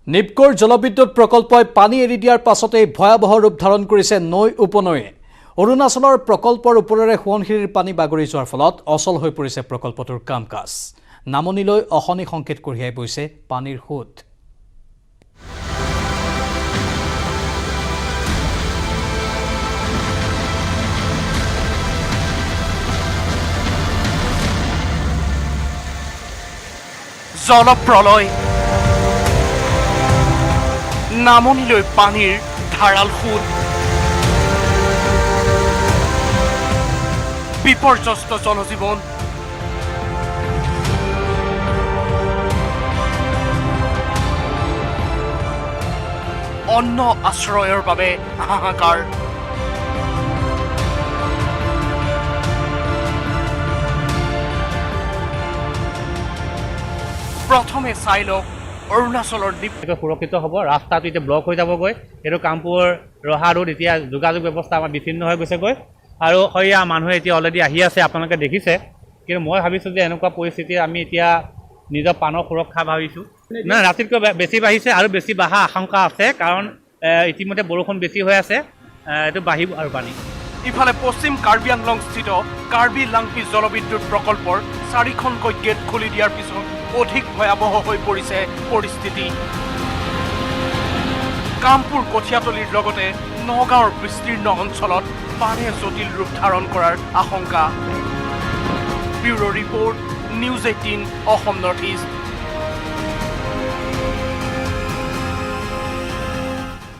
নিপকোৰ জলবিদ্যুৎ প্ৰকল্পই পানী এৰি দিয়াৰ পাছতেই ভয়াৱহ ৰূপ ধাৰণ কৰিছে নৈ উপনৈয়ে। অৰুণাচলৰ প্ৰকল্পৰ ওপৰেৰে সোৱণশিৰিৰ পানী বাগৰি যোৱাৰ ফলত অচল হৈ পৰিছে প্ৰকল্পটোৰ কাম কাজ। নামনিলৈ অশনি সংকেত কঢ়িয়াই বৈছে পানীৰ সোঁত। জলপ্ৰলয়, নামনিলৈ পানীৰ ধাৰাল সোঁত, বিপৰ্যস্ত জনজীৱন। অন্ন আশ্ৰয়ৰ বাবে হাহাকাৰ। প্ৰথমে চাই লওক অৰুণাচলৰ সুৰক্ষিত হ'ব। ৰাস্তাটো এতিয়া ব্লক হৈ যাবগৈ। এইটো কামপুৰ ৰহা ৰোড এতিয়া যোগাযোগ ব্যৱস্থা আমাৰ বিচ্ছিন্ন হৈ গৈছেগৈ আৰু সেয়া মানুহে এতিয়া অলৰেডি আহি আছে, আপোনালোকে দেখিছে। কিন্তু মই ভাবিছোঁ যে এনেকুৱা পৰিস্থিতি আমি এতিয়া নিজৰ প্ৰাণৰ সুৰক্ষা ভাবিছোঁ। নাই, ৰাতিতকৈ বেছি বাঢ়িছে আৰু বেছি বঢ়া আশংকা আছে, কাৰণ ইতিমধ্যে বৰষুণ বেছি হৈ আছে, এইটো বাঢ়িব আৰু পানী। ইফালে পশ্চিম কাৰ্বি আংলং স্থিত কাৰ্বি লাংপি জলবিদ্যুৎ প্ৰকল্পৰ 4খনকৈ গেট খুলি দিয়াৰ পিছত অধিক ভয়াৱহ হৈ পৰিছে পৰিস্থিতি। কামপুৰ কঠীয়াতলীৰ লগতে নগাঁৱৰ বিস্তীৰ্ণ অঞ্চলত পানীয়ে জটিল ৰূপ ধাৰণ কৰাৰ আশংকা। Bureau' report, news 18 Assam north east.